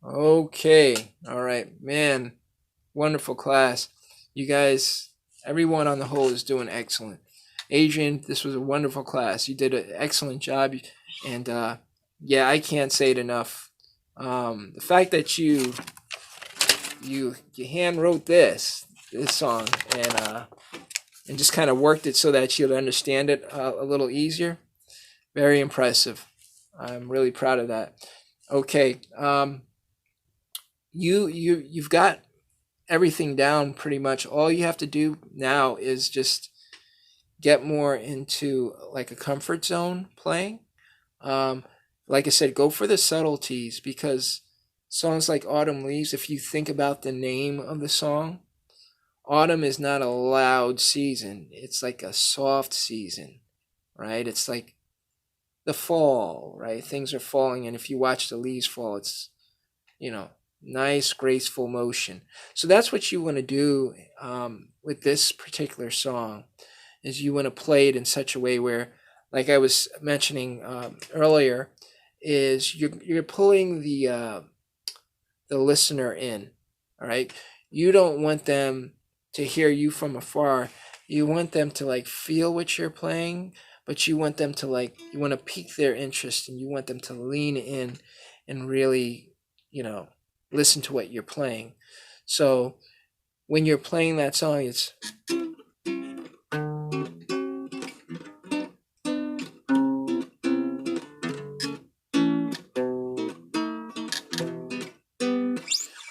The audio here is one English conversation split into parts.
Okay. All right, man. Wonderful class. You guys, everyone on the whole is doing excellent. Adrien, this was a wonderful class. You did an excellent job, and yeah, I can't say it enough. The fact that you hand wrote this song and just kind of worked it so that you'd understand it a little easier. Very impressive. I'm really proud of that. Okay, you've got everything down pretty much. All you have to do now is just get more into like a comfort zone playing. Um, like I said, go for the subtleties because songs like Autumn Leaves, if you think about the name of the song, autumn is not a loud season. It's like a soft season, right? It's like the fall, right? Things are falling, and if you watch the leaves fall, it's, you know, nice, graceful motion. So that's what you want to do with this particular song, is you want to play it in such a way where, like I was mentioning earlier, is you're pulling the listener in. All right, you don't want them to hear you from afar. You want them to like feel what you're playing, but you want them to like, you want to pique their interest, and you want them to lean in and really, you know, listen to what you're playing. So when you're playing that song, it's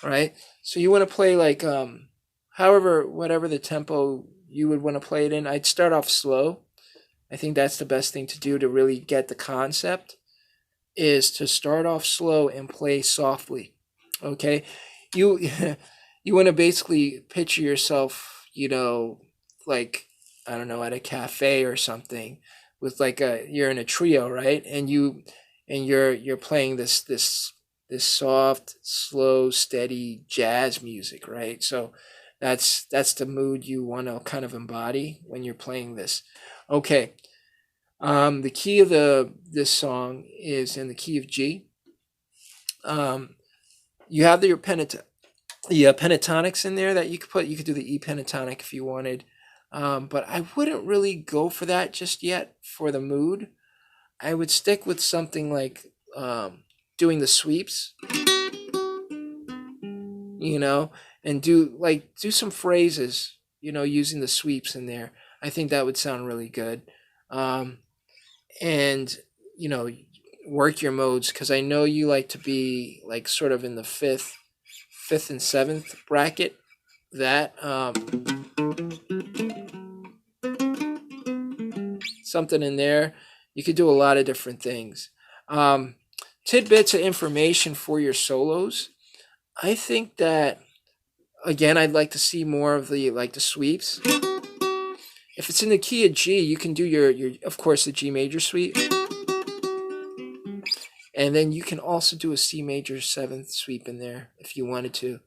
right. So you want to play like however, whatever the tempo you would want to play it in. I'd start off slow. I think that's the best thing to do to really get the concept, is to start off slow and play softly. Okay, you you want to basically picture yourself, you know, like, I don't know, at a cafe or something, with like a, you're in a trio, right? And you're playing this soft, slow, steady jazz music, right? So that's the mood you want to kind of embody when you're playing this. Okay. The key of the this song is in the key of G. Um, you have your pentatonics in there that you could put. You could do the E pentatonic if you wanted, but I wouldn't really go for that just yet for the mood. I would stick with something like doing the sweeps, you know, and do some phrases, you know, using the sweeps in there. I think that would sound really good. Um, and you know, work your modes, because I know you like to be like sort of in the fifth and seventh bracket. That something in there. You could do a lot of different things. Um, Tidbits of information for your solos. I think that, again, I'd like to see more of the like the sweeps. If it's in the key of G, you can do your of course the G major sweep, and then you can also do a C major seventh sweep in there if you wanted to.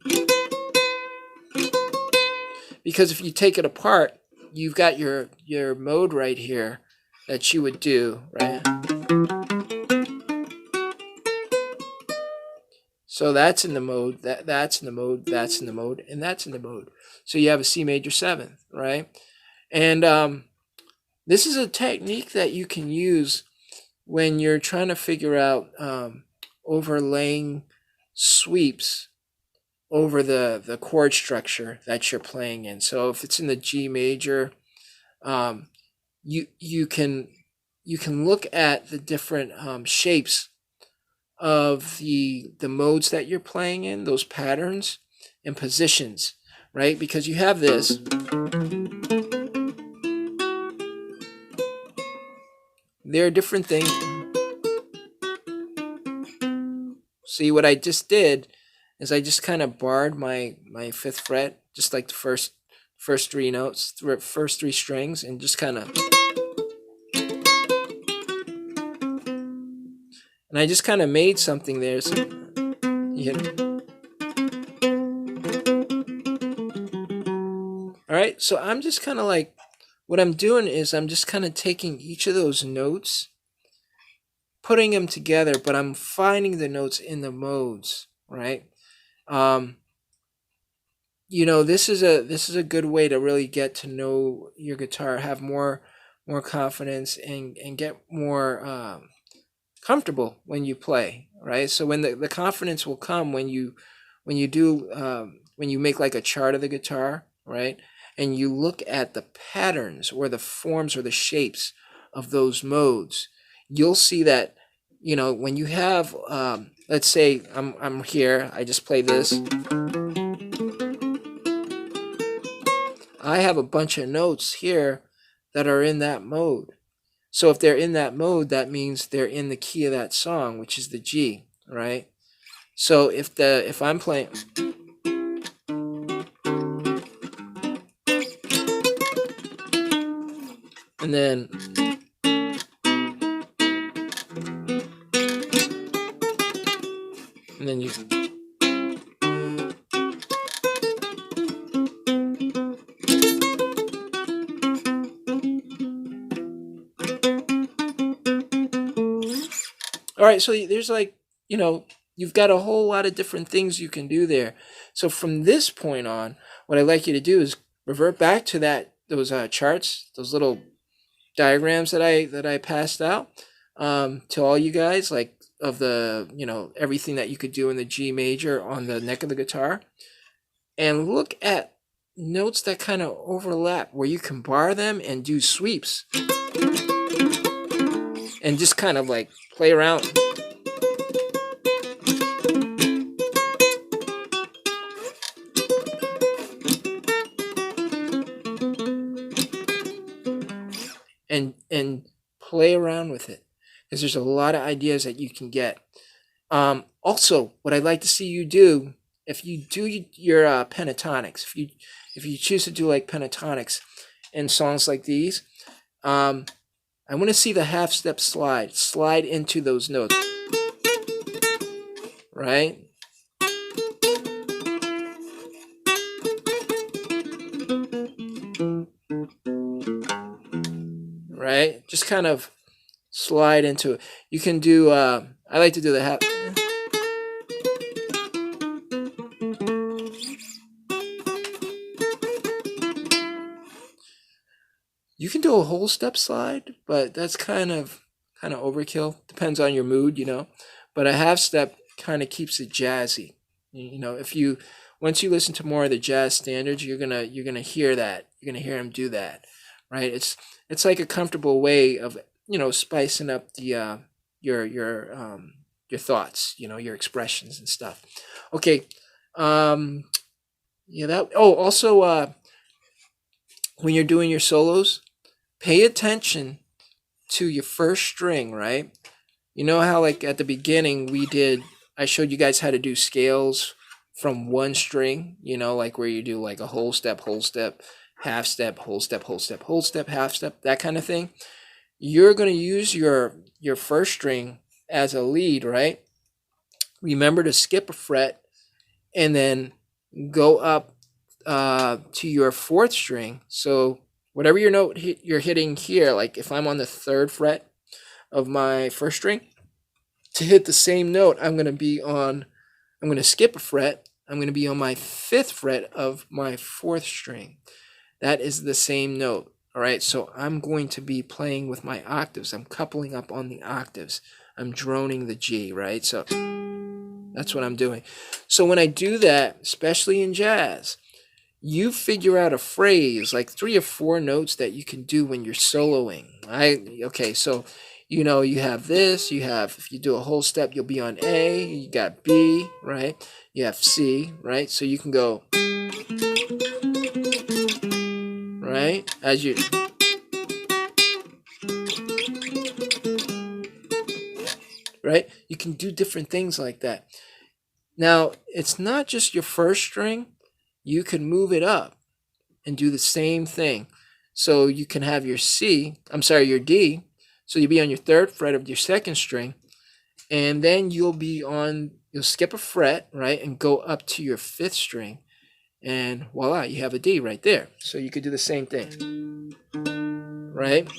Because if you take it apart, you've got your mode right here that you would do, right? So that's in the mode, that's in the mode, that's in the mode, and that's in the mode. So you have a C major seventh, right? And this is a technique that you can use when you're trying to figure out overlaying sweeps over the chord structure that you're playing in. So if it's in the G major, um, you can look at the different shapes of the modes that you're playing in, those patterns and positions, right? Because you have this. There are different things. See, what I just did is I just kind of barred my fifth fret, just like the first three notes, first three strings, and just kind of, and I just kind of made something there. So, you know. All right, so I'm just kind of like, what I'm doing is I'm just kind of taking each of those notes, putting them together, but I'm finding the notes in the modes. right? Um, this is a good way to really get to know your guitar, have more confidence, and get more comfortable when you play, right? So when the confidence will come when you make like a chart of the guitar, right? And you look at the patterns or the forms or the shapes of those modes, you'll see that, when you have, let's say I'm here, I just play this. I have a bunch of notes here that are in that mode. So if they're in that mode, that means they're in the key of that song, which is the G, right? So if I'm playing, and then and then you all right, so there's like, you've got a whole lot of different things you can do there. So from this point on, what I'd like you to do is revert back to those charts, those little diagrams that I passed out, to all you guys, like of the, everything that you could do in the G major on the neck of the guitar, and look at notes that kind of overlap where you can bar them and do sweeps and just kind of like play around. And play around with it, because there's a lot of ideas that you can get. Also, what I'd like to see you do, if you do your pentatonics, if you choose to do like pentatonics in songs like these, I want to see the half step slide into those notes, right? Right? Just kind of slide into it. You can do. I like to do the half. You can do a whole step slide, but that's kind of overkill. Depends on your mood. But a half step kind of keeps it jazzy. If you once you listen to more of the jazz standards, you're gonna hear that. You're gonna hear him do that, right? It's like a comfortable way of spicing up the your thoughts, your expressions and stuff. Okay, yeah. That. Oh, also, when you're doing your solos, pay attention to your first string, right? You know how like at the beginning I showed you guys how to do scales from one string, like where you do like a whole step, half step, whole step, whole step, whole step, half step, that kind of thing. You're going to use your first string as a lead, right? Remember to skip a fret and then go up to your fourth string. So whatever your note you're hitting here, like if I'm on the third fret of my first string, to hit the same note, I'm going to skip a fret. I'm going to be on my fifth fret of my fourth string. That is the same note. All right, so I'm going to be playing with my octaves. I'm coupling up on the octaves. I'm droning the G, right? So that's what I'm doing. So when I do that, especially in jazz, you figure out a phrase, like 3 or 4 notes that you can do when you're soloing. Okay, so you have this, if you do a whole step, you'll be on A, you got B, right? You have C, right? So you can go, right? Right? You can do different things like that. Now, it's not just your first string. You can move it up and do the same thing. So you can have your your D. So you'll be on your third fret of your second string, and then you'll skip a fret, right, and go up to your fifth string, and voila, you have a D right there. So you could do the same thing, right?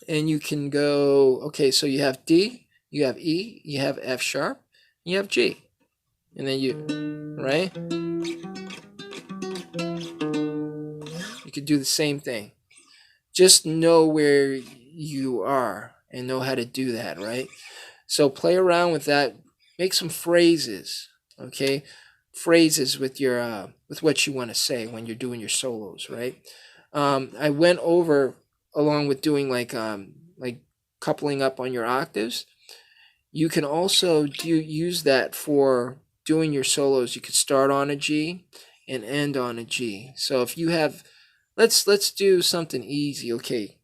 And you can go, okay, so you have D, you have E, you have F sharp, you have G. and then you, right? You could do the same thing. Just know where you are and know how to do that, right? So play around with that. Make some phrases, okay? Phrases with your with what you want to say when you're doing your solos, right? I went over along with doing like coupling up on your octaves. You can also use that for doing your solos. You could start on a G and end on a G. So if you have, let's do something easy. Okay,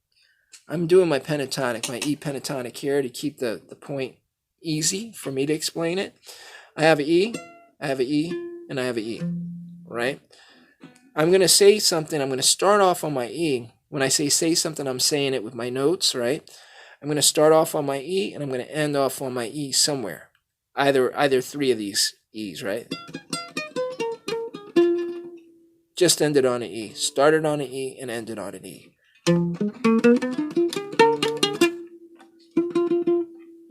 I'm doing my pentatonic, my E pentatonic here to keep the point easy for me to explain it. I have an E, I have an E, and I have an E, right? I'm going to say something. I'm going to start off on my E. When I say something, I'm saying it with my notes, right? I'm going to start off on my E, and I'm going to end off on my E somewhere. Either three of these E's, right? Just ended on an E. Started on an E and ended on an E.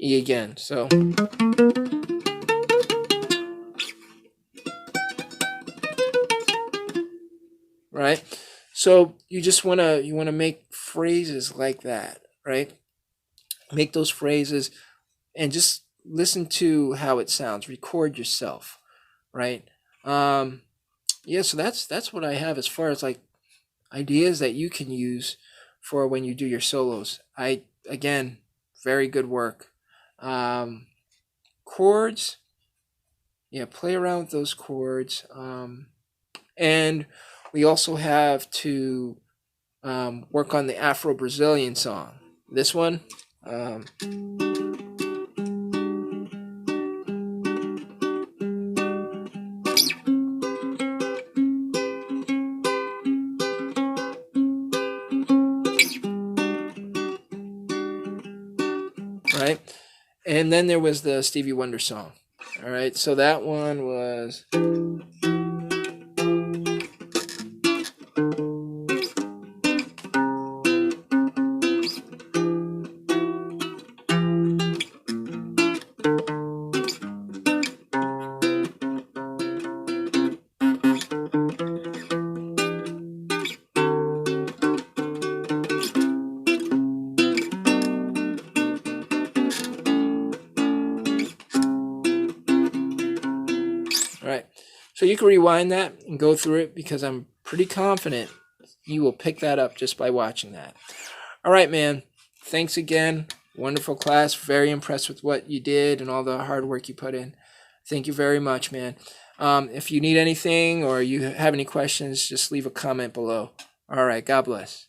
E again. So right? So you just wanna make phrases like that, right? Make those phrases and just listen to how it sounds. Record yourself, right? Um, yeah, so that's what I have as far as like ideas that you can use for when you do your solos. I again, very good work. Um, chords, yeah, play around with those chords. And we also have to work on the Afro Brazilian song. This one, um, right? And then there was the Stevie Wonder song. All right, so that one was. All right, so you can rewind that and go through it because I'm pretty confident you will pick that up just by watching that. All right, man. Thanks again. Wonderful class. Very impressed with what you did and all the hard work you put in. Thank you very much, man. If you need anything or you have any questions, just leave a comment below. All right. God bless.